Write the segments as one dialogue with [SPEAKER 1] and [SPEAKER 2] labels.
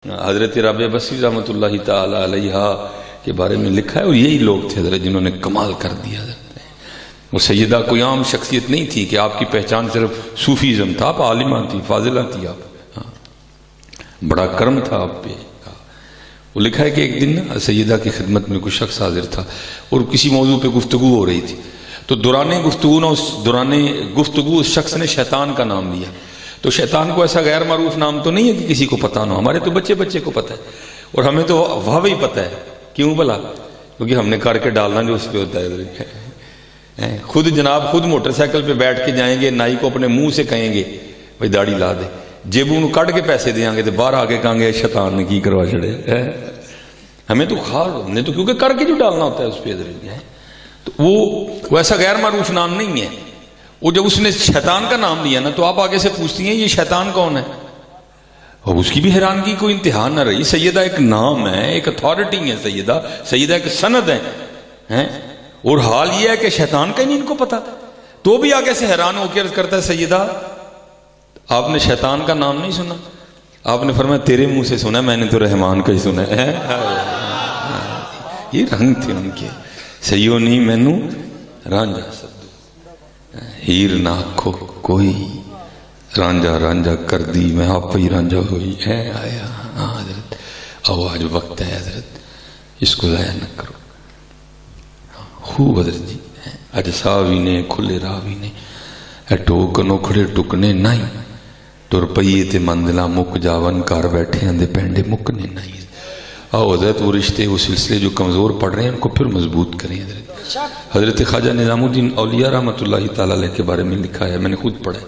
[SPEAKER 1] حضرت رابعہ بصری رحمۃ اللہ تعالی علیہ کے بارے میں لکھا ہے، اور یہی لوگ تھے حضرت جنہوں نے کمال کر دیا حضرت نے۔ وہ سیدہ کوئی عام شخصیت نہیں تھی کہ آپ کی پہچان صرف صوفیزم تھا، آپ عالمہ تھی، فاضلہ تھی، آپ بڑا کرم تھا آپ پہ۔ وہ لکھا ہے کہ ایک دن سیدہ کی خدمت میں کوئی شخص حاضر تھا اور کسی موضوع پہ گفتگو ہو رہی تھی، تو دوران گفتگو اس شخص نے شیطان کا نام لیا۔ تو شیطان کو ایسا غیر معروف نام تو نہیں ہے کہ کسی کو پتہ نہ ہو، ہمارے تو بچے بچے کو پتہ ہے، اور ہمیں تو واہ ہی پتہ ہے۔ کیوں بھلا؟ کیونکہ ہم نے کر کے ڈالنا جو اس پہ ہوتا ہے۔ خود جناب خود موٹر سائیکل پہ بیٹھ کے جائیں گے، نائی کو اپنے منہ سے کہیں گے بھائی داڑھی لا دے، جیبوں کٹ کے پیسے دیں گے تو باہر آ کے کہیں گے شیطان نے کی کروا چھڑے۔ ہمیں تو ہم نے تو کیونکہ کر کے جو ڈالنا ہوتا ہے اس پہ، تو وہ ایسا غیر معروف نام نہیں ہے۔ وہ جب اس نے شیطان کا نام لیا نا، تو آپ آگے سے پوچھتی ہیں یہ شیطان کون ہے؟ اور اس کی بھی حیرانگی کوئی انتہا نہ رہی۔ سیدہ ایک نام ہے، ایک اتھارٹی ہے، سیدہ ایک سند ہے، اور حال یہ ہے کہ شیطان کا ہی نہیں ان کو پتا، تو بھی آگے سے حیران ہو کے عرض کرتا ہے سیدہ آپ نے شیطان کا نام نہیں سنا؟ آپ نے فرمایا تیرے منہ سے سنا، میں نے تو رحمان کا ہی سنا ہے۔ یہ رنگ تھے ان کے، سیو نہیں مینو رانجھا سدو ہیر نہ آکھو کوئی، رانجھا رانجھا کر دی میں آپ ہی رانجھا ہوئی ہے آیا۔ ہاں حضرت آؤ آج وقت ہے حضرت، اس کو ضائع نہ کرو۔ خوب حضرت جی اج ساوی نے کھلے راوی نے اے ٹوک نوکھڑے ٹکنے نہیں، تر پئیے تے منزلہ مک جاون کار بیٹھے اندے پینڈے مکنے نہیں۔ آؤ حضرت وہ رشتے وہ سلسلے جو کمزور پڑ رہے ہیں ان کو پھر مضبوط کریں۔ حضرت خواجہ نظام الدین اولیاء رحمۃ اللہ تعالی علیہ کے بارے میں لکھا ہے، میں نے خود پڑھا ہے،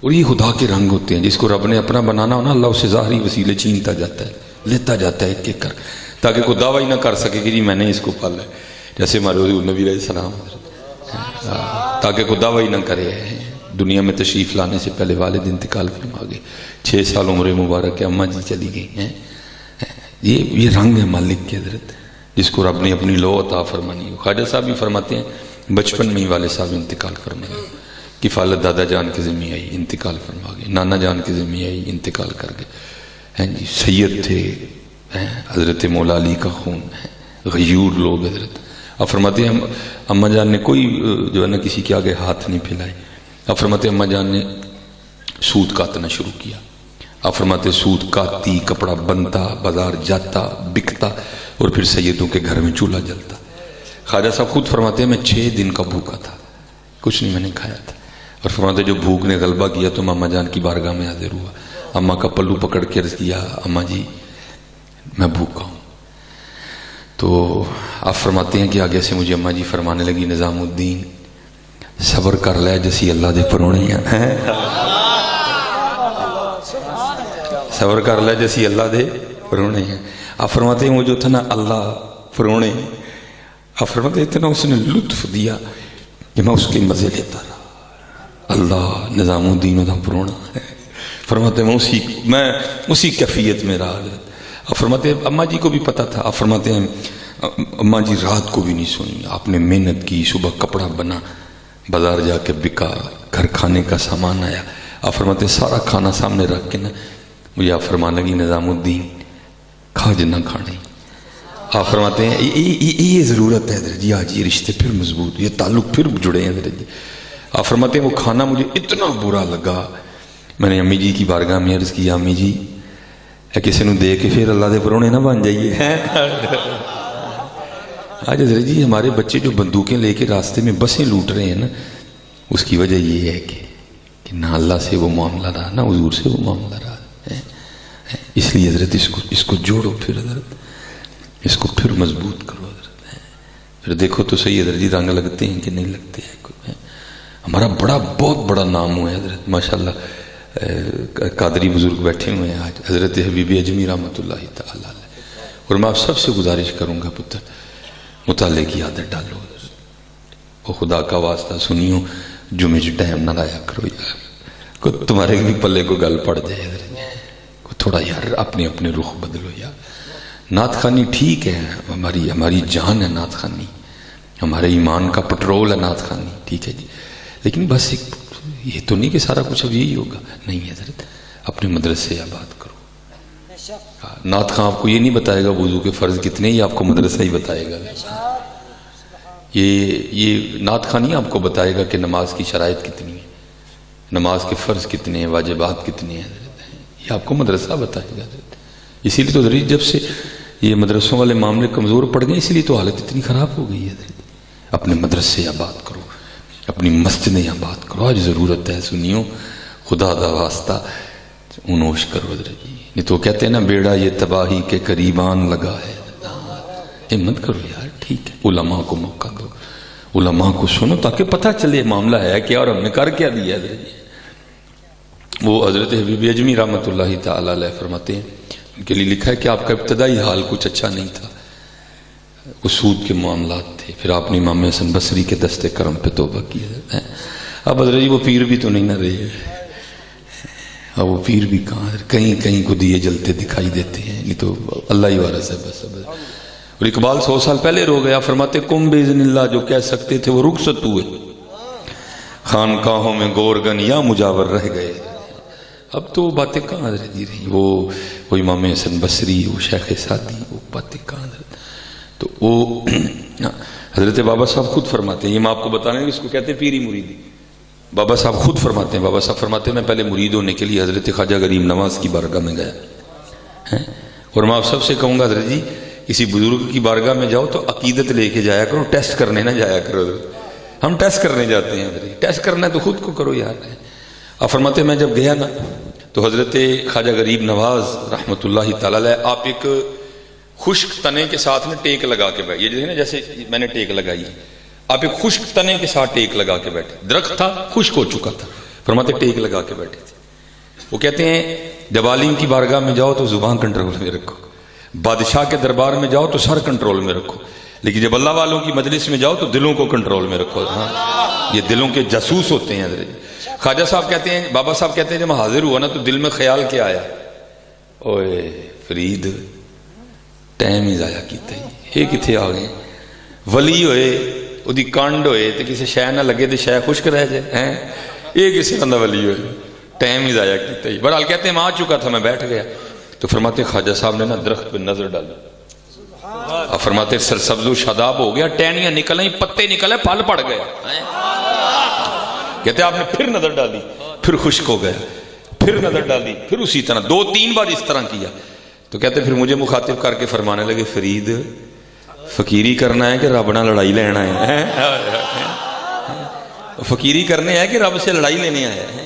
[SPEAKER 1] اور یہ خدا کے رنگ ہوتے ہیں۔ جس کو رب نے اپنا بنانا ہو نا، اللہ اسے ظاہری وسیلے چھینتا جاتا ہے، لیتا جاتا ہے ایک ایک کر، تاکہ کوئی دعویٰ ہی نہ کر سکے کہ جی میں نے اس کو پالا ہے، جیسے ہمارے حضور نبی علیہ السلام، تاکہ کوئی دعویٰ ہی نہ کرے۔ دنیا میں تشریف لانے سے پہلے والد انتقال فرما گئے، 6 سال عمر مبارک ہے، اماں جی چلی گئی ہیں۔ یہ رنگ ہے مالک کے حضرت، جس کو رب نے اپنی لو عطا فرمانی۔ خواجہ صاحب بھی فرماتے ہیں بچپن میں ہی والد صاحب انتقال فرما گئے، کفالت دادا جان کے ذمہ آئی، انتقال فرما گئے، نانا جان کے ذمہ آئی، انتقال کر گئے۔ ہیں جی سید تھے، حضرت مولا علی کا خون ہے، غیور لوگ حضرت۔ اب فرماتے ہیں اماں جان نے کوئی جو ہے نا کسی کے آگے ہاتھ نہیں پھیلائے۔ اب فرماتے ہیں اماں جان نے سود کاٹنا شروع کیا۔ اب فرماتے سود کاٹتی، کپڑا بنتا، بازار جاتا، بکتا، اور پھر سیدوں کے گھر میں چولہا جلتا۔ خواجہ صاحب خود فرماتے ہیں میں 6 دن کا بھوکا تھا، کچھ نہیں میں نے کھایا تھا، اور فرماتے جو بھوک نے غلبہ کیا تو اماں جان کی بارگاہ میں حاضر ہوا، اماں کا پلو پکڑ کے عرض کیا اماں جی میں بھوکا ہوں۔ تو آپ فرماتے ہیں کہ آگے سے مجھے اماں جی فرمانے لگی نظام الدین صبر کر لے جسی اللہ دے پرونے ہیں، صبر کر لے جیسی اللہ دے پرونے ہیں۔ آپ فرماتے ہیں وہ جو تھا نا اللہ پرونے، آپ فرماتے ہیں اتنا اس نے لطف دیا کہ میں اس کے مزے لیتا رہا۔ اللہ نظام الدین دا پرونا ہے، فرماتے ہیں میں اسی کیفیت میں رہا حضرت۔ آپ فرماتے ہیں اماں جی کو بھی پتا تھا، آپ فرماتے ہیں اماں جی رات کو بھی نہیں سنی، آپ نے محنت کی، صبح کپڑا بنا، بازار جا کے بکا، گھر کھانے کا سامان آیا۔ آپ فرماتے ہیں سارا کھانا سامنے رکھ کے نا مجھے آپ فرمانے لگی نظام الدین کھا جنا کھانے۔ آپ فرماتے ہیں یہ ضرورت ہے حضرت جی، آج یہ رشتے پھر مضبوط، یہ تعلق پھر جڑے ہیں حضرت جی۔ آپ فرماتے ہیں وہ کھانا مجھے اتنا برا لگا، میں نے امی جی کی بارگاہ میں عرض کیا امی جی کسی نے دے کے پھر اللہ دے پرونے نہ بن جائیے۔ آج حضرت جی ہمارے بچے جو بندوقیں لے کے راستے میں بسیں لوٹ رہے ہیں نا، اس کی وجہ یہ ہے کہ نہ اللہ سے وہ معاملہ رہا، نہ حضور سے وہ معاملہ رہا۔ اس لیے حضرت اس کو جوڑو، پھر حضرت اس کو پھر مضبوط کرو حضرت، پھر دیکھو تو صحیح حضرت جی رنگ لگتے ہیں کہ نہیں لگتے ہیں۔ ہمارا بہت بڑا نام ہوا ہے حضرت ماشاءاللہ، قادری بزرگ بیٹھے ہوئے ہیں آج، حضرت حبیب اجمی رحمۃ اللہ تعالی علیہ۔ اور میں آپ سب سے گزارش کروں گا پتر مطالعے کی عادت ڈالو، وہ خدا کا واسطہ سنیو جمعے جو ٹائم نہ لایا کرو یار، کو تمہارے بھی پلے کو گل پڑ جائے حضرت، تھوڑا یار اپنے رخ بدلو یار۔ نعت خوانی ٹھیک ہے، ہماری جان ہے نعت خوانی، ہمارے ایمان کا پٹرول ہے نعت خوانی، ٹھیک ہے جی، لیکن بس ایک یہ تو نہیں کہ سارا کچھ اب یہی ہوگا، نہیں حضرت، اپنے مدرسے آباد کرو، نعت خواں آپ کو یہ نہیں بتائے گا وضو کے فرض کتنے، یہ آپ کو مدرسہ ہی بتائے گا. یہ نعت خواں نہیں آپ کو بتائے گا کہ نماز کی شرائط کتنی ہے، نماز کے فرض کتنے ہیں، واجبات کتنے ہیں، یہ آپ کو مدرسہ بتائے گا. اسی لیے تو ضروری جب سے یہ مدرسوں والے معاملے کمزور پڑ گئے اسی لیے تو حالت اتنی خراب ہو گئی ہے. اپنے مدرسے آباد کرو، اپنی مسجدیں آباد کرو، آج ضرورت ہے. سنیو خدا دا واسطہ انوش کرو حضرت جی. نہیں تو کہتے ہیں نا بیڑا یہ تباہی کے قریبان لگا ہے. ہمت کرو یار، ٹھیک ہے، علماء کو موقع دو، علماء کو سنو تاکہ پتہ چلے معاملہ ہے کیا اور ہم نے کر کیا دیا ہے. وہ حضرت حبیب اجمی رحمۃ اللہ تعالی علیہ فرماتے ہیں ان کے لیے لکھا ہے کہ آپ کا ابتدائی حال کچھ اچھا نہیں تھا، سود کے معاملات تھے، پھر آپ نے امام حسن بصری کے دست کرم پہ توبہ کی ہے. اب حضرت جی وہ پیر بھی تو نہیں نہ رہے، اب وہ پیر بھی کہاں، کہیں کہیں کو دیے جلتے دکھائی دیتے ہیں، نہیں تو اللہ ہی وارث ہے بس. اور اقبال 100 سال پہلے رو گیا، فرماتے کم باذن اللہ جو کہہ سکتے تھے وہ رخصت ہوئے، خانقاہوں میں گورگن یا مجاور رہ گئے. اب تو باتیں کہاں حضرت جی رہی، وہ امام حسن بصری، وہ شیخ سعدی، وہ باتیں کہاں حضرت. تو وہ حضرت بابا صاحب خود فرماتے ہیں، یہ میں آپ کو بتانا ہے اس کو کہتے ہیں پیری مریدی. بابا صاحب خود فرماتے ہیں، بابا صاحب فرماتے ہیں میں پہلے مرید ہونے کے لیے حضرت خواجہ غریب نواز کی بارگاہ میں گیا، اور میں آپ سب سے کہوں گا حضرت جی کسی بزرگ کی بارگاہ میں جاؤ تو عقیدت لے کے جایا کرو، ٹیسٹ کرنے نہ جایا کرو. ہم ٹیسٹ کرنے جاتے ہیں حضرت، ٹیسٹ کرنا ہے تو خود کو کرو یار. آپ فرماتے ہیں میں جب گیا نا تو حضرت خواجہ غریب نواز رحمۃ اللہ تعالی علیہ آپ ایک خشک تنے کے ساتھ میں ٹیک لگا کے بیٹھے، یہ جیسے میں نے ٹیک لگائی، آپ ایک خشک تنے کے ساتھ ٹیک لگا کے بیٹھے. درخت تھا خشک ہو چکا تھا، فرماتے ٹیک لگا کے بیٹھے تھے. وہ کہتے ہیں جب عالم کی بارگاہ میں جاؤ تو زبان کنٹرول میں رکھو، بادشاہ کے دربار میں جاؤ تو سر کنٹرول میں رکھو، لیکن جب اللہ والوں کی مجلس میں جاؤ تو دلوں کو کنٹرول میں رکھو. ہاں یہ دلوں کے جاسوس ہوتے ہیں حضرت. خواجہ صاحب کہتے ہیں، بابا صاحب کہتے ہیں جب حاضر ہوا نا تو دل میں خیال کیا آیا، اوے فرید ٹائم ہی ضائع کیتا ہی، یہ کتنے آ گئے. ولی ہوئے وہ کانڈ ہوئے تو کسی شے نہ لگے تو شے خشک رہ جائے، یہ کسی بندہ ولی ہوئے ٹائم ہی ضائع کیتا ہی. بہرحال کہتے ہیں میں آ چکا تھا، میں بیٹھ گیا تو فرماتے خواجہ صاحب نے نا درخت پہ نظر ڈالی، اور فرماتے سرسبز و شاداب ہو گیا، ٹہنیاں نکل آئیں، پتے نکلے، پھل پڑ گیا. کہتے آپ نے پھر نظر ڈالی، پھر خشک ہو گیا، پھر نظر ڈالی، پھر اسی طرح 2-3 بار اس طرح کیا. تو کہتے پھر مجھے مخاطب کر کے فرمانے لگے فرید فقیری کرنا ہے کہ رب نہ لڑائی لینا ہے؟ فقیری کرنے ہے کہ رب سے لڑائی لینے آیا ہے؟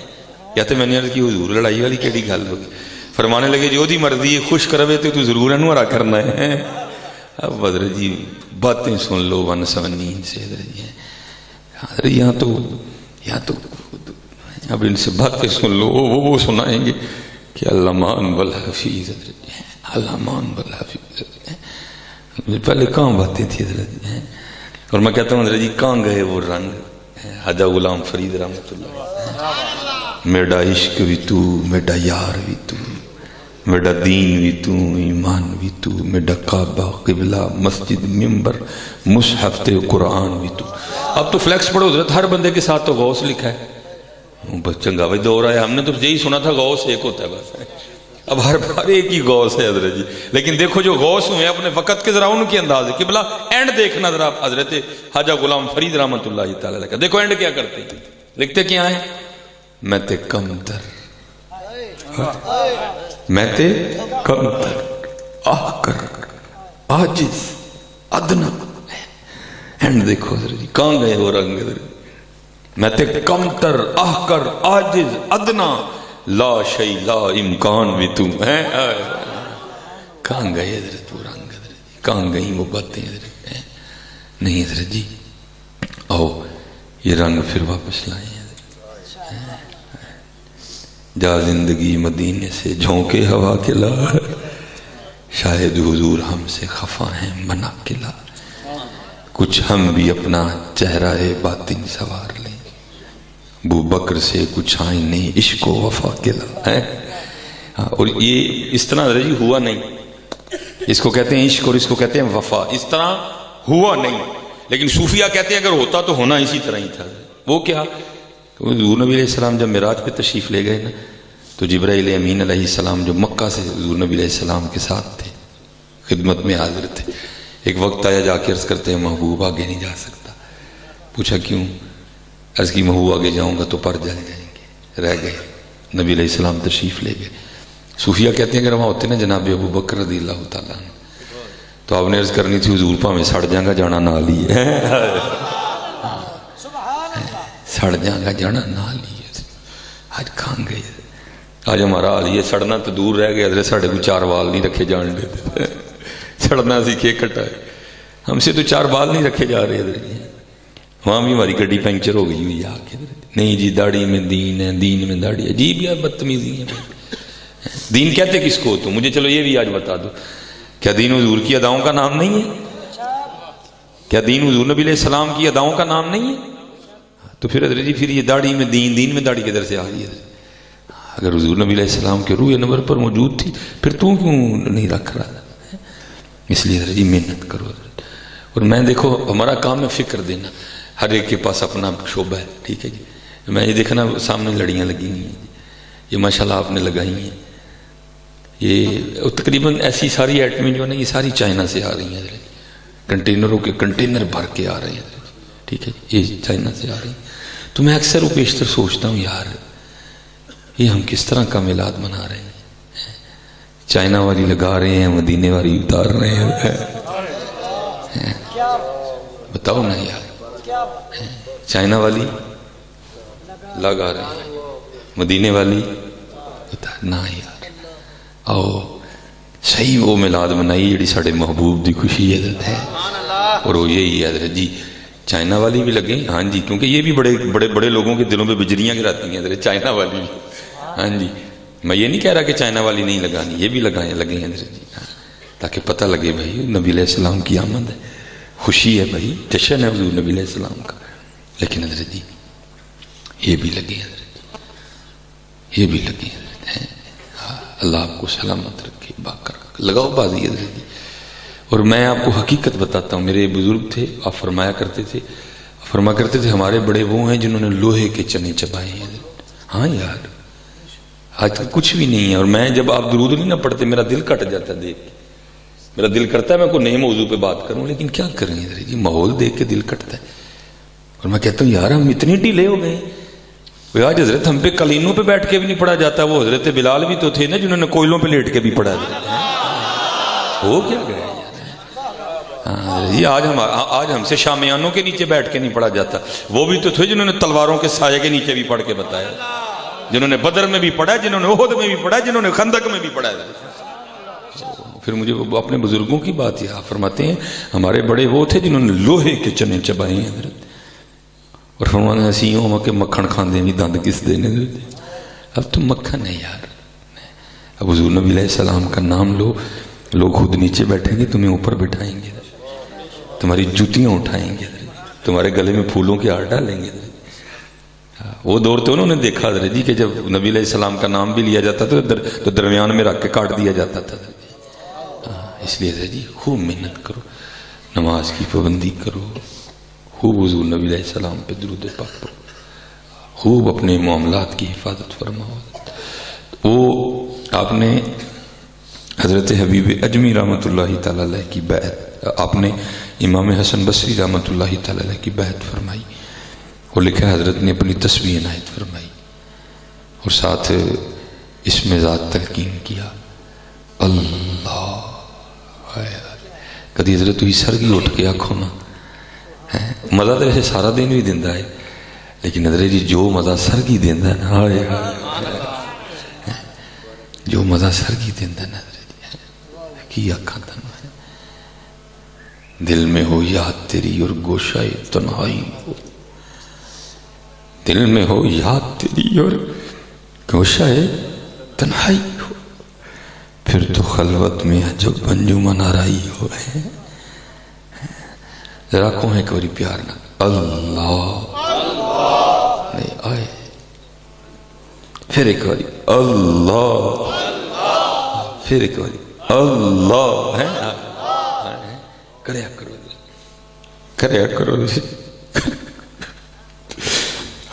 [SPEAKER 1] کہتے میں نے عرض کی حضور لڑائی والی کیڑی گل ہوگی؟ فرمانے لگے جو دی مرضی خوش کروے تو ضرور انو ہرا کرنا ہے. اب حضرت جی باتیں سن لو ون سونین سے حضرت جی، حضرت یہاں تو اب ان سے باتیں سن لو، وہ سنائیں گے کہ علمان والحفیظ حضرت جی، علمان والحفیظ. پہلے کہاں باتیں تھی حضرت جی، اور میں کہتا ہوں حضرت جی کہاں گئے وہ رنگ. خواجہ غلام فرید رحمۃ اللہ، میرا عشق بھی تو، میرا یار بھی تو، میرا دین بھی تو، ایمان بھی تو، میرا کعبہ قبلہ مسجد ممبر مصحف تے قرآن بھی تو. اب تو فلیکس پڑھو حضرت، ہر بندے کے ساتھ تو غوث لکھا ہے. بس چنگا بھائی دور آیا، ہم نے تو یہی سنا تھا غوث ایک ہوتا ہے بس. اب ہر بار ایک ہی غوث ہے حضرت جی، لیکن دیکھو جو غوث ہوئے اپنے وقت کے ذرا ان کے انداز ہے. قبلہ اینڈ دیکھنا ذرا حضرت خواجہ غلام فرید رحمۃ اللہ تعالی علیہ کا، دیکھو اینڈ کیا کرتے ہیں، لکھتے کیا ہیں، میں تے کم تر، میں تے کم تر، آہ کر، عاجز، ادنا. اینڈ دیکھو حضرت جی کہاں گئے وہ رنگ حضرت. میں تے کم تر، آہ کر، عاجز، ادنا، لا شیء لا امکان بھی تم ہے. کہاں گئے حضرت وہ رنگ حضرت، کہاں گئی وہ باتیں حضرت. نہیں حضرت جی آؤ یہ رنگ پھر واپس لائیں. جا زندگی مدینے سے جھونکے ہوا کے لا، شاید حضور ہم سے خفا ہیں منا کے لا، کچھ ہم بھی اپنا چہرہ باطن سوار لیں، ابو بکر سے کچھ آئینے عشق و وفا کے لا ہے. اور یہ اس طرح حضرت جی ہوا نہیں، اس کو کہتے ہیں عشق اور اس کو کہتے ہیں وفا. اس طرح ہوا نہیں، لیکن صوفیہ کہتے ہیں اگر ہوتا تو ہونا اسی طرح ہی تھا. وہ کیا، حضور نبی علیہ السلام جب معراج پہ تشریف لے گئے نا تو جبرائیل امین علیہ السلام جو مکہ سے حضور نبی علیہ السلام کے ساتھ تھے، خدمت میں حاضر تھے، ایک وقت آیا جا کے عرض کرتے ہیں محبوب آگے نہیں جا سکتا. پوچھا کیوں؟ عرض کی محبوب آگے جاؤں گا تو پر جل جائیں گے. رہ گئے. نبی علیہ السلام تشریف لے گئے. صوفیہ کہتے ہیں کہ وہاں ہوتے نا جناب ابو بکر رضی اللہ تعالیٰ عنہ، تو آپ نے عرض کرنی تھی حضور پاویں سڑ جاں گا جانا نال ہی ہے. سڑ جاں گا جانا نال ہی ہے. آج کھان گئے. آج ہمارا حال یہ سڑنا تو دور رہ گیا، حضرت ساڑھے کو 4 بال نہیں رکھے جان دیتے. سڑنا سیکھے کٹا ہے. ہم سے تو 4 بال نہیں رکھے جا رہے حضرت. وہاں بھی ہماری گڈی پنکچر ہو گئی ہوئی آ کے. نہیں جی داڑھی میں دین ہے، دین میں داڑھی. عجیب یا بدتمیزی ہے. دین کہتے کس کو؟ تو مجھے چلو یہ بھی آج بتا دو، کیا دین حضور کی اداؤں کا نام نہیں ہے؟ کیا دین حضور نبی علیہ السلام کی اداؤں کا نام نہیں ہے؟ تو پھر حضرت جی پھر یہ داڑھی میں دین، دین میں داڑھی کدھر سے آ گئی ہے؟ اگر حضور نبی علیہ السلام کے روح انور پر موجود تھی پھر تو کیوں نہیں رکھ رہا؟ اس لیے حضرت جی محنت کرو. اور میں دیکھو ہمارا کام ہے فکر دینا. ہر ایک کے پاس اپنا شعبہ ہے، ٹھیک ہے جی. میں یہ دیکھنا سامنے لڑیاں لگی ہوئی ہیں، یہ ماشاءاللہ آپ نے لگائی ہیں. یہ تقریباً ایسی ساری آئٹمیں جو ہے نا یہ ساری چائنا سے آ رہی ہیں. کنٹینروں کے کنٹینر بھر کے آ رہے ہیں، ٹھیک ہے. یہ چائنا سے آ رہی ہیں. تو میں اکثر و بیشتر سوچتا ہوں یار یہ ہم کس طرح کا میلاد منا رہے ہیں. چائنا والی لگا رہے ہیں، مدینے والی اتار رہے ہیں. بتاؤ نا یار. چائنا والی لگا رہے ہیں، مدینے والی اتارنا. یار آؤ صحیح وہ میلاد منائی جڑی ساڑے محبوب دی خوشی حضرت ہے. اور وہ یہی ہے حضرت جی. چائنا والی بھی لگیں، ہاں جی، کیونکہ یہ بھی بڑے بڑے بڑے لوگوں کے دلوں پہ بجریاں گراتی ہیں حضرت. چائنا والی بھی، ہاں جی. میں یہ نہیں کہہ رہا کہ چائنا والی نہیں لگانی، یہ بھی لگائیں لگیں حضرت جی، تاکہ پتہ لگے بھائی نبی علیہ السلام کی آمد ہے، خوشی ہے بھائی، جشن ہے حضور نبی علیہ السلام کا. لیکن حضرت جی یہ بھی لگے حضرت، یہ بھی لگے حضرت. اللہ آپ کو سلامت رکھے، باقر لگاؤ بازی حضرت جی. اور میں آپ کو حقیقت بتاتا ہوں، میرے بزرگ تھے، آپ فرمایا کرتے تھے ہمارے بڑے وہ ہیں جنہوں نے لوہے کے چنے چبائے ہیں. ہاں یار آج تک کچھ بھی نہیں ہے. اور میں جب آپ درود نہیں نہ پڑھتے میرا دل کٹ جاتا ہے دیکھ کے. میرا دل کرتا ہے میں کوئی نئے موضوع پہ بات کروں، لیکن کیا کریں حضرت جی، ماحول دیکھ کے دل کٹتا ہے. اور میں کہتا ہوں یار ہم اتنے ڈھیلے ہو گئے. آج حضرت ہم پہ قلینوں پہ بیٹھ کے بھی نہیں پڑھا جاتا. وہ حضرت بلال بھی تو تھے نا جنہوں نے کوئلوں پہ لیٹ کے بھی پڑھا جاتا. ہو کیا گئے آج ہم سے شامیانوں کے نیچے بیٹھ کے نہیں پڑھا جاتا. وہ بھی تو تھے جنہوں نے تلواروں کے سائے کے نیچے بھی پڑھ کے بتایا، جنہوں نے بدر میں بھی پڑھا، جنہوں نے احد میں بھی پڑھا، جنہوں نے خندق میں بھی پڑھا. پھر مجھے اپنے بزرگوں کی بات یاد فرماتے ہیں ہمارے بڑے وہ تھے جنہوں نے لوہے کے چنے چبائے ہیں حضرت. اور فرمانا ایسی ہوں کہ مکھن کھاندے بھی دند کس دینے. اب تم مکھن ہے یار. اب حضور نبی علیہ السلام کا نام لو، لوگ خود نیچے بیٹھیں گے، تمہیں اوپر بٹھائیں گے، تمہاری جوتیاں اٹھائیں گے، تمہارے گلے میں پھولوں کے ہار ڈالیں گے. وہ دور تو انہوں نے دیکھا حضرت جی کہ جب نبی علیہ السلام کا نام بھی لیا جاتا تھا تو درمیان میں رکھ کے کاٹ دیا جاتا تھا. اس لیے حضرت جی خوب محنت کرو، نماز کی پابندی کرو، خوب حضور نبی علیہ السلام پہ درود پاک پڑھو، خوب اپنے معاملات کی حفاظت فرماؤ. وہ آپ نے حضرت حبیب اجمی رحمۃ اللہ تعالی علیہ کی بیعت، آپ نے امام حسن بصری رحمۃ اللہ تعالی علیہ کی بیعت فرمائی. وہ لکھا حضرت نے اپنی تسبیح عنایت فرمائی اور ساتھ اس میں ذات تلقین کیا اللہ. کدی حضرت ہوئی سرگی اٹھ کے آنکھوں نا مزہ تو ویسے سارا دن بھی دینا ہے، لیکن حضرت جی جو مزہ سرگی دینا ہے نا، جو مزہ سرگی دینا ہے نا حضرت کی آنکھاں تنہا ہے. دل میں ہو یاد تیری اور گوشہ تنہائی ہو، دل میں ہو یاد تیری اور گوشہ تنہائی ہو، پھر تو خلوت میں جب انجمن آرائی ہو. ذرا کہوں ایک باری پیار نہ اللہ نہیں آئے، پھر ایک باری اللہ، پھر ایک باری اللہ ہے. کریا کرو، کریا کرو.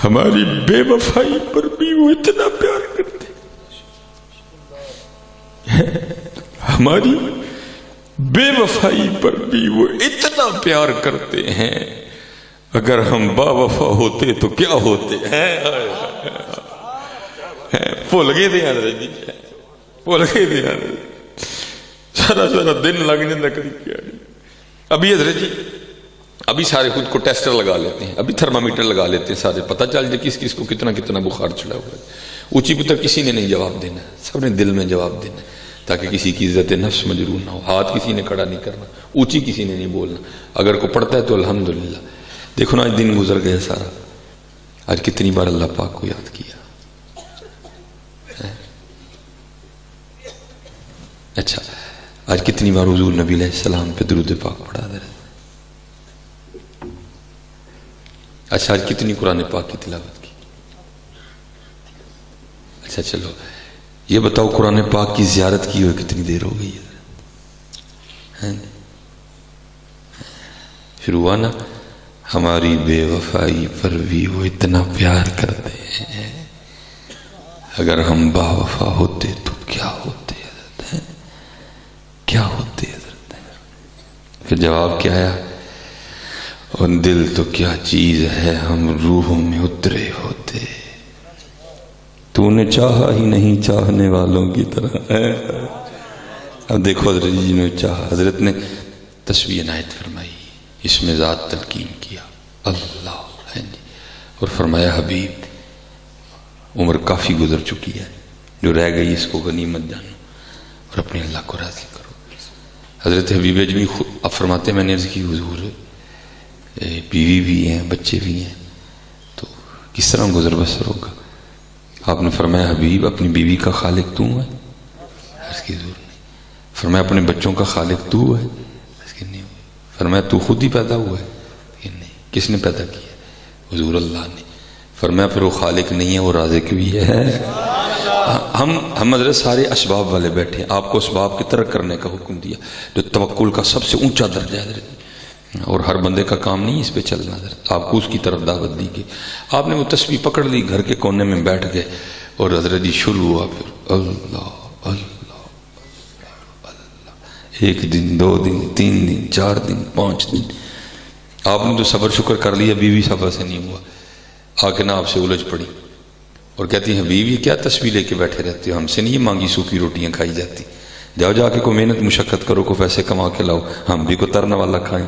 [SPEAKER 1] ہماری بے وفائی پر بھی وہ اتنا پیار کرتے. ہماری بے وفائی پر بھی وہ اتنا پیار کرتے ہیں، اگر ہم با وفا ہوتے تو کیا ہوتے ہیں؟ بھول گئے تھے حضرت جی، بھول گئے تھے حضرت، سارا دن لگ جاتا قریب کیا جی۔ ابھی حضرت جی ابھی سارے خود کو ٹیسٹر لگا لیتے ہیں، ابھی تھرمامیٹر لگا لیتے ہیں سارے، پتہ چل جائے کس کس کو کتنا کتنا بخار چڑھا ہوا ہے۔ اونچی پتر کسی نے نہیں جواب دینا، سب نے دل میں جواب دینا، تاکہ کسی کی عزت نفس مجروح نہ ہو۔ ہاتھ کسی نے کھڑا نہیں کرنا، اونچی کسی نے نہیں بولنا، اگر کو پڑھتا ہے تو الحمدللہ۔ دیکھو نا آج دن گزر گیا سارا، آج کتنی بار اللہ پاک کو یاد کیا۔ اچھا آج کتنی بار حضور نبی علیہ السلام پہ درود پاک پڑھا دے رہے۔ اچھا آج کتنی قرآن پاک کی تلاوت کی۔ اچھا چلو یہ بتاؤ قرآن پاک کی زیارت کی ہوئے کتنی دیر ہو گئی ہے؟ پھر ہوا نا ہماری بے وفائی پر بھی وہ اتنا پیار کرتے ہیں، اگر ہم با وفا ہوتے تو کیا ہوتے حضرت ہیں، کیا ہوتے حضرت ہیں۔ پھر جواب کیا آیا؟ اور دل تو کیا چیز ہے، ہم روحوں میں اترے ہوتے، تو نے چاہا ہی نہیں چاہنے والوں کی طرح ہے۔ اب دیکھو حضرت جی نے چاہا، حضرت نے تسبیح عنایت فرمائی، اس میں ذات تلقین کیا اللہ ہے جی، اور فرمایا حبیب عمر کافی گزر چکی ہے، جو رہ گئی اس کو غنیمت جانو اور اپنے اللہ کو راضی کرو۔ حضرت حبیب اجمی اب فرماتے ہیں میں نے عرض کی حضور بیوی بھی ہیں بچے بھی ہیں، تو کس طرح گزر بسر ہوگا؟ آپ نے فرمایا حبیب اپنی بیوی کا خالق تو ہے؟ عرض کی حضور نہیں۔ فرمایا اپنے بچوں کا خالق تو ہے؟ عرض کی نہیں۔ فرمایا تو خود ہی پیدا ہوا ہے؟ کہ نہیں۔ کس نے پیدا کیا؟ حضور اللہ نے۔ فرمایا پھر وہ خالق نہیں ہے، وہ رازق بھی ہے۔ ہم حضرت سارے اسباب والے بیٹھے ہیں، آپ کو اسباب کی ترک کرنے کا حکم دیا، جو توکل کا سب سے اونچا درجہ ہے حضرت، اور ہر بندے کا کام نہیں اس پہ چلنا حضرت، آپ کو اس کی طرف دعوت دی گئی۔ آپ نے وہ تسبیح پکڑ لی، گھر کے کونے میں بیٹھ گئے، اور حضرت جی شروع ہوا پھر اللہ اللہ اللہ، ایک دن، 2 دن، 3 دن، 4 دن، 5 دن، آپ نے تو صبر شکر کر لیا، بیوی صبر سے نہیں ہوا، آ کے نہ آپ سے الجھ پڑی اور کہتی ہیں بیوی کیا تسبیح لے کے بیٹھے رہتے ہو، ہم سے نہیں یہ مانگی سوکھی روٹیاں کھائی جاتی، جاؤ جا کے کوئی محنت مشقت کرو، کو پیسے کما کے لاؤ، ہم بھی کو ترنا والا کھائیں۔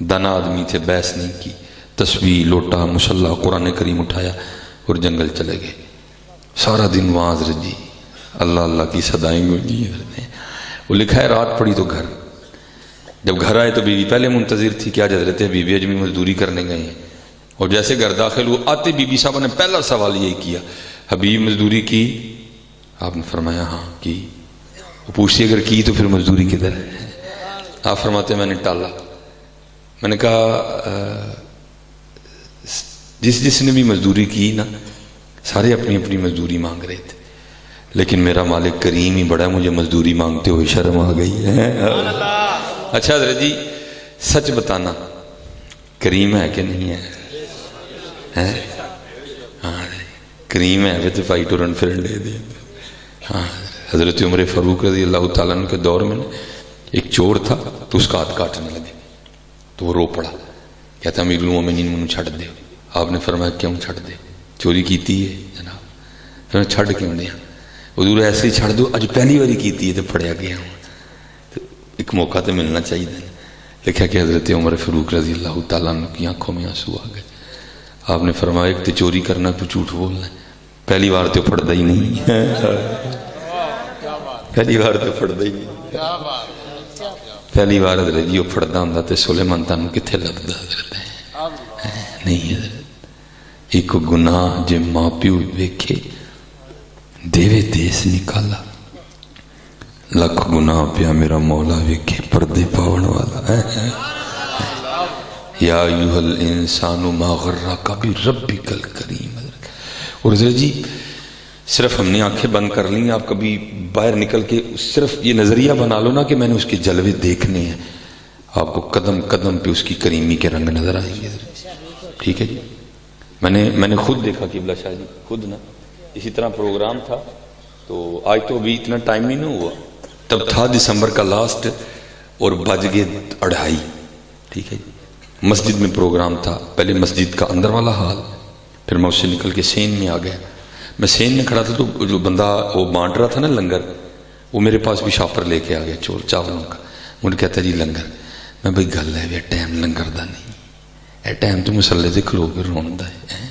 [SPEAKER 1] دانا آدمی تھے، بحث نہیں کی، تسبیح لوٹا مصلی قرآن کریم اٹھایا اور جنگل چلے گئے۔ سارا دن وہاں حضرت جی اللہ اللہ کی صدائیں گونجی۔ وہ لکھا ہے رات پڑی تو گھر، جب گھر آئے تو بیوی پہلے منتظر تھی کہ آج حضرت بیوی اجمی مزدوری کرنے گئے ہیں، اور جیسے گھر داخل وہ آتے بی بی صاحب نے پہلا سوال یہی کیا، حبیب مزدوری کی؟ آپ نے فرمایا ہاں کی۔ وہ پوچھتی اگر کی تو پھر مزدوری کدھر ہے؟ آپ فرماتے میں نے ٹالا، میں نے کہا جس نے بھی مزدوری کی نا سارے اپنی اپنی مزدوری مانگ رہے تھے، لیکن میرا مالک کریم ہی بڑا، مجھے مزدوری مانگتے ہوئے شرم آ گئی ہے۔ اچھا حضرت جی سچ بتانا کریم ہے کہ نہیں ہے؟ ہاں کریم ہے تو بھائی ٹورن پھرن لے دے۔ ہاں حضرت عمر فاروق رضی اللہ تعالیٰ عنہ کے دور میں ایک چور تھا، تو اس کا ہاتھ کاٹنے لگے تو وہ رو پڑا، کہتا امیر المومنین منو چھڑ دے۔ آپ نے فرمایا کیوں چھڑ دے؟ چوری کیتی ہے جناب۔ پھر چھڑ کیوں دیا؟ حضور ایسے ہی چھڑ دو، اج پہلی باری کیتی ہے تو پڑیا گیا ہوں، تو ایک موقع تو ملنا چاہیے۔ لکھا کہ حضرت عمر فاروق رضی اللہ تعالیٰ عنہ کی آنکھوں میں آنسو آ گئے۔ آپ نے فرمایا ایک تو چوری کرنا، تو جھوٹ بولنا، پہلی بار تو پڑھتا ہی نہیں، پہلی بار تو پڑھتا ہی نہیں، پہلی بار حضرت جی وہ پڑھتا ہوں تو سلیمان تانوں کتنے لگتا حضرت نہیں حضرت۔ ایک گناہ جے ماں پیو ویکھے دیوے دیس نکالا، لکھ گناہ پیا میرا مولا ویکھے پردے پاون والا۔ یا ایھا الانسان ما غرک بربک الکریم۔ اور حضرت جی صرف ہم نے آنکھیں بند کر لیں، آپ کبھی باہر نکل کے صرف یہ نظریہ بنا لو نا کہ میں نے اس کے جلوے دیکھنے ہیں، آپ کو قدم قدم پہ اس کی کریمی کے رنگ نظر آئیں گے۔ ٹھیک ہے جی، میں نے خود دیکھا قبلہ شاہ جی، خود نا اسی طرح پروگرام تھا، تو آج تو ابھی اتنا ٹائم نہیں ہوا، تب تھا دسمبر کا لاسٹ اور بج گئے 2:30، ٹھیک ہے جی۔ مسجد میں پروگرام تھا، پہلے مسجد کا اندر والا حال، پھر میں اس سے نکل کے سین میں آ گیا۔ میں سین میں کھڑا تھا تو جو بندہ وہ بانٹ رہا تھا نا لنگر، وہ میرے پاس بھی شاپر لے کے آ گیا چاولوں کا، مجھے کہتا جی لنگر۔ میں بھائی گل ہے ٹائم لنگر دا نہیں، اے ٹائم تو مسلے سے کھلو کے رون دا ہے،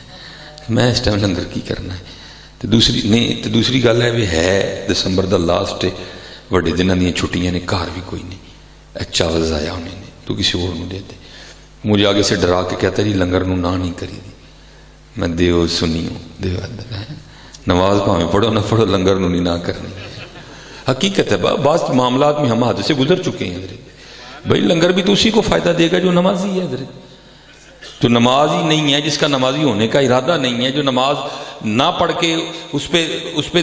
[SPEAKER 1] میں اس ٹائم لنگر کی کرنا ہے۔ تو دوسری گل ہے بھی ہے دسمبر دا لاسٹ، وڈے دنوں دیا چھٹیاں نے، گھر بھی کوئی نہیں، چاول ضائع ہونے نے، تو کسی اور دے دے۔ مجھے آگے سے ڈرا کے کہتا جی لنگر نو نہ نہیں کری دی۔ میں دیو سنیو دیو ادھر ہے، نماز پاویں پڑھو نہ پڑھو لنگر نو نہیں نہ کرنی۔ حقیقت ہے بعض معاملات میں ہم حد سے گزر چکے ہیں حضرت، بھائی لنگر بھی تو اسی کو فائدہ دے گا جو نمازی ہے حضرت۔ تو نماز ہی نہیں ہے، جس کا نمازی ہونے کا ارادہ نہیں ہے، جو نماز نہ پڑھ کے اس پہ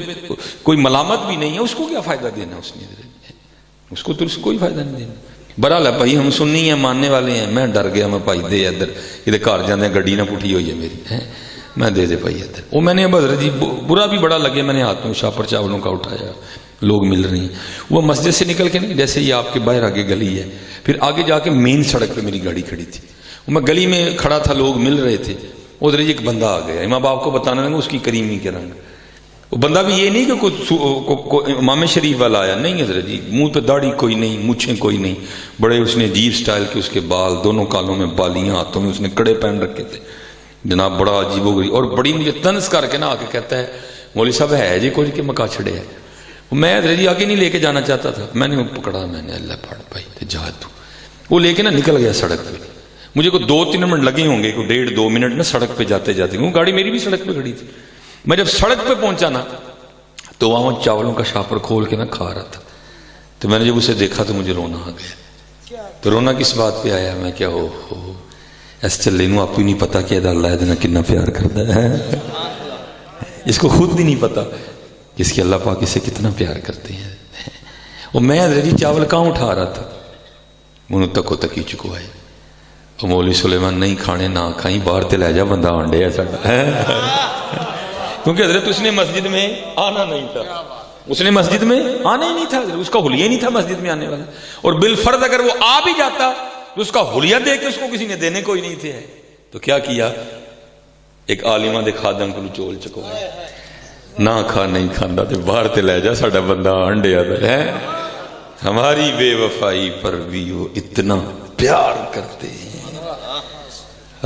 [SPEAKER 1] کوئی ملامت بھی نہیں ہے، اس کو کیا فائدہ دینا اس نے حضرت؟ اس کو تو اس کو کوئی فائدہ نہیں دینا۔ برحال ہے بھائی ہم سننی ہیں، ماننے والے ہیں۔ میں ڈر گیا، میں بھائی دے ادھر، یہ گھر جانے گڈی نہ پٹھی ہوئی ہے میری، میں دے بھائی ادھر۔ وہ میں نے حضرت جی برا بھی بڑا لگے، میں نے ہاتھ میں شاپر چاولوں کا اٹھایا، لوگ مل رہے ہیں۔ وہ مسجد سے نکل کے نہیں، جیسے یہ آپ کے باہر آگے گلی ہے، پھر آگے جا کے مین سڑک پہ میری گاڑی کھڑی تھی، میں گلی میں کھڑا تھا، لوگ مل رہے تھے، ادھر ایک بندہ آ گیا، امام باپ کو بتانے لگا اس کی کریمی کے رنگ۔ وہ بندہ بھی یہ نہیں کہ کوئی امام شریف والا آیا، نہیں حضرت جی، منہ پہ داڑھی کوئی نہیں، مونچھیں کوئی نہیں، بڑے اس نے عجیب سٹائل کے، اس کے بال دونوں کالوں میں بالیاں، ہاتھوں میں اس نے کڑے پہن رکھے تھے جناب، بڑا عجیب ہو گئی، اور بڑی مجھے طنز کر کے نا آ کے کہتا ہے مولوی صاحب ہے جی کوئی کہ مکا چھڑے ہے۔ میں حضرت جی آگے نہیں لے کے جانا چاہتا تھا، میں نے وہ پکڑا، میں نے اللہ پڑھ بھائی جا تو، وہ لے کے نا نکل گیا سڑک پہ۔ مجھے کوئی 2-3 منٹ لگے ہوں گے، کوئی 1.5-2 منٹ میں سڑک پہ جاتے جاتے، وہ گاڑی میری بھی سڑک پہ کھڑی تھی۔ میں جب سڑک پہ پہنچا نا تو وہاں چاولوں کا شاپر کھول کے نا کھا رہا تھا، تو میں نے جب اسے دیکھا تو مجھے رونا آ گیا۔ تو رونا کس بات پہ آیا؟ میں کیا ہو ایس چلے نو آپ کو نہیں پتا کہ اللہ دینا کتنا پیار کرتا ہے، اس کو خود بھی نہیں پتا کہ اس کی اللہ پاک اسے کتنا پیار کرتے ہیں۔ اور میں حضرت جی چاول کہاں اٹھا رہا تھا، منہ تکو تکی چکو ہے، اور مولوی سلیمان نہیں کھانے نہ کھائیں، باہر تے لے جا بندہ آنڈے ہے ساڈا، کیونکہ حضرت اس نے مسجد میں آنا نہیں تھا، اس نے مسجد میں آنا ہی نہیں تھا، اس کا حلیہ نہیں تھا مسجد میں آنے والا، اور بالفرض اگر وہ آ بھی جاتا تو اس کا حلیہ دے کے اس کو کسی نے دینے کوئی نہیں تھے۔ تو کیا کیا؟ ایک عالمہ دے خادم کو چول چکوایا، نہ کھا نہیں کھانا تے باہر تے لے جا ساڈا بندہ انڈے ہے۔ ہماری بے وفائی پر بھی وہ اتنا پیار کرتے ہیں،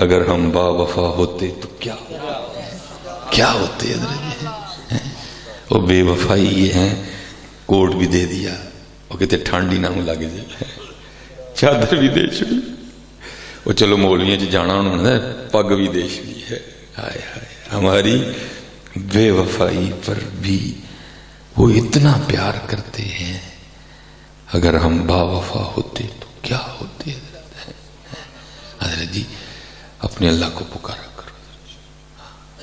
[SPEAKER 1] اگر ہم با وفا ہوتے تو کیا ہوتے حضرت؟ وہ بے وفائی یہ ہیں، کوٹ بھی دے دیا، وہ کہتے ٹھنڈ ہی نہ ہوں لگ جائے، چادر بھی دے چھوڑی، وہ چلو مولویاں جی جانا انہوں نے پگ بھی دے چھوڑی ہے۔ ہائے ہائے، ہماری بے وفائی پر بھی وہ اتنا پیار کرتے ہیں، اگر ہم با وفا ہوتے تو کیا ہوتے حضرت جی؟ اپنے اللہ کو پکارا کرو،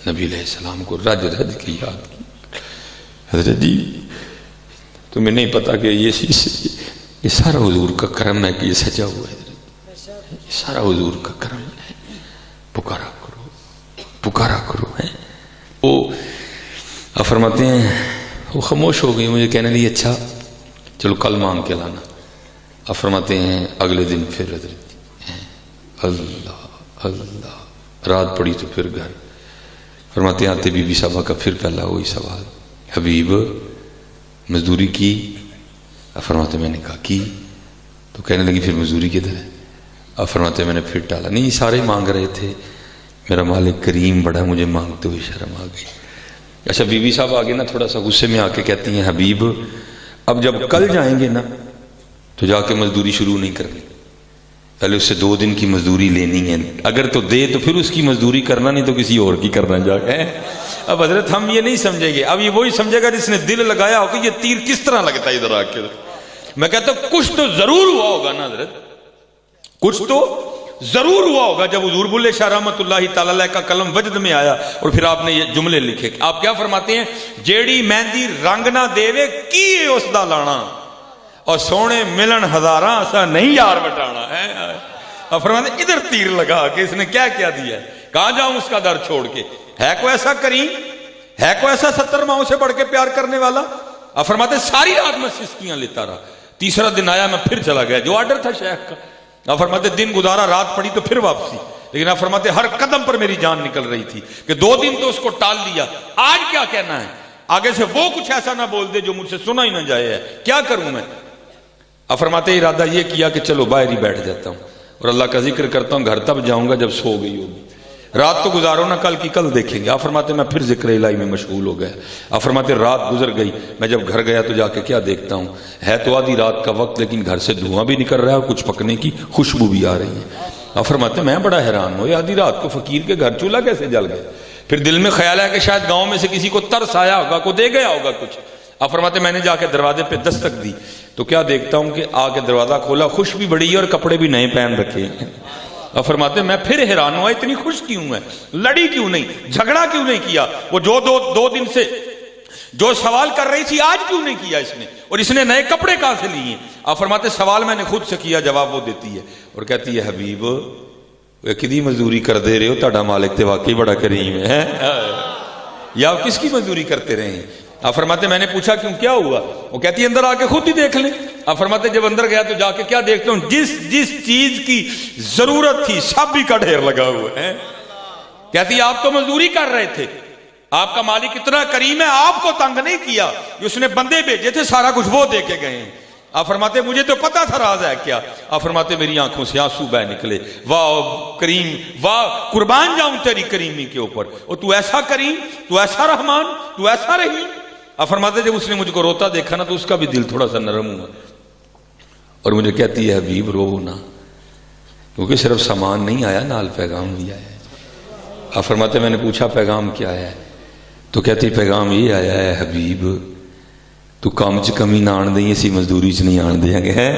[SPEAKER 1] نبی علیہ السلام کو رج رج کی یاد کی۔ حضرت جی تمہیں نہیں پتا کہ یہ سارا حضور کا کرم ہے کہ یہ سجا ہوا ہے، یہ سارا حضور کا کرم ہے، پکارا کرو ہے۔ وہ فرماتے ہیں وہ خاموش ہو گئی، مجھے کہنے لگی اچھا چلو کل مانگ کے لانا۔ اب فرماتے ہیں اگلے دن پھر حضرت اللہ اللہ، رات پڑی تو پھر گھر۔ فرماتے ہیں آتے بی بی صاحبہ کا پھر پہلا وہی سوال، حبیب مزدوری کی؟ فرماتے میں نے کہا کی، تو کہنے لگی پھر مزدوری کدھر ہے؟ اب فرماتے میں نے پھر ٹالا، نہیں سارے مانگ رہے تھے، میرا مالک کریم بڑا، مجھے مانگتے ہوئے شرم آ گئی۔ اچھا بی بی صاحب آگے نا تھوڑا سا غصے میں آ کے کہتی ہیں حبیب اب جب کل جائیں گے نا تو جا کے مزدوری شروع نہیں کرنی، پہلے اس سے 2 دن کی مزدوری لینی ہے، اگر تو دے تو پھر اس کی مزدوری کرنا، نہیں تو کسی اور کی کرنا جا کے۔ اب حضرت ہم یہ نہیں سمجھیں گے، اب یہ وہی سمجھے گا جس نے دل لگایا ہو کہ یہ تیر کس طرح لگتا ہے ادھر آ کے۔ میں کہتا ہوں کچھ تو ضرور ہوا ہوگا نا حضرت، کچھ تو ضرور ہوا ہوگا جب حضور بلے شاہ رحمت اللہ تعالی علیہ کا قلم وجد میں آیا اور پھر آپ نے یہ جملے لکھے۔ آپ کیا فرماتے ہیں؟ جیڑی مہندی رنگ نہ دیوے کی اس دا لانا، اور سونے ملن ہزاراں اسا نہیں یار بٹانا ہے۔ اب فرماتے ہیں ادھر تیر لگا کہ اس نے کیا کیا دیا ہے، کہاں جاؤں اس کا در چھوڑ کے؟ ہے کوئی ایسا کریم ہے کوئی ایسا 70 ماہوں سے بڑھ کے پیار کرنے والا؟ آپ فرماتے ساری رات میں سسکیاں لیتا رہا، تیسرا دن آیا میں پھر چلا گیا، جو آرڈر تھا شیخ کا۔ آپ فرماتے دن گزارا، رات پڑی تو پھر واپسی، لیکن آپ فرماتے ہر قدم پر میری جان نکل رہی تھی کہ 2 دن تو اس کو ٹال دیا، آج کیا کہنا ہے، آگے سے وہ کچھ ایسا نہ بول دے جو مجھ سے سنا ہی نہ جائے، ہے کیا کروں میں؟ آپ فرماتے ارادہ یہ کیا کہ چلو باہر ہی بیٹھ جاتا ہوں اور اللہ کا ذکر کرتا ہوں، گھر تب جاؤں گا جب سو گئی ہوگی، رات تو گزارو نا، کل کی کل دیکھیں گے۔ آپ فرماتے میں پھر ذکر الہی میں مشغول ہو گیا۔ آپ فرماتے رات گزر گئی، میں جب گھر گیا تو جا کے کیا دیکھتا ہوں، ہے تو آدھی رات کا وقت لیکن گھر سے دھواں بھی نکل رہا ہے اور کچھ پکنے کی خوشبو بھی آ رہی ہے۔ آپ فرماتے میں بڑا حیران ہوں، آدھی رات کو فقیر کے گھر چولہا کیسے جل گیا؟ پھر دل میں خیال ہے کہ شاید گاؤں میں سے کسی کو ترس آیا ہوگا، کو دے گیا ہوگا کچھ۔ آپ فرماتے میں نے جا کے دروازے پہ دستک دی تو کیا دیکھتا ہوں کہ آ کے دروازہ کھولا، خوش بھی بڑی ہے اور کپڑے بھی نئے پہن رکھے ہیں۔ اب فرماتے میں پھر حیران ہوا، اتنی خوش کیوں ہے، لڑی کیوں نہیں، جھگڑا کیوں نہیں کیا، وہ جو دو دن سے جو سوال کر رہی تھی آج کیوں نہیں کیا اس نے، اور اس نے نئے کپڑے کہاں سے لیے؟ آپ فرماتے سوال میں نے خود سے کیا، جواب وہ دیتی ہے اور کہتی ہے حبیب کدی مزدوری کر دے رہے ہو، تہاڈا مالک تے واقعی بڑا کریم ہے، یا کس کی مزدوری کرتے رہے ہیں؟ آپ فرماتے میں نے پوچھا کیوں، کیا ہوا؟ وہ کہتی ہے اندر آ کے خود ہی دیکھ لیں۔ آپ فرماتے جب اندر گیا تو جا کے کیا دیکھتا ہوں، جس چیز کی ضرورت تھی سب بھی کا ڈھیر لگا ہوا ہے۔ کہتی ہے آپ تو مزدوری کر رہے تھے، آپ کا مالک اتنا کریم ہے، آپ کو تنگ نہیں کیا، اس نے بندے بھیجے تھے سارا کچھ وہ دے کے گئے ہیں۔ آپ فرماتے مجھے تو پتا تھا راز ہے کیا۔ آپ فرماتے میری آنکھوں سے آنسو بہ نکلے، واہ کریم، واہ قربان جاؤں تیری کریمی کے اوپر، اور تو ایسا کریم، تو ایسا رحمان، تو ایسا رحیم۔ آپ فرماتے جب اس نے مجھ کو روتا دیکھا نا تو اس کا بھی دل تھوڑا سا نرم ہوا اور مجھے کہتی ہے حبیب رو نا، کیونکہ صرف سامان نہیں آیا، نال پیغام بھی آیا ہے۔ آپ فرماتے میں نے پوچھا پیغام کیا ہے؟ تو کہتی پیغام یہ آیا ہے حبیب تو کام چ کمی نہ آن دیں، اسی مزدوری چ نہیں آن دیں گے۔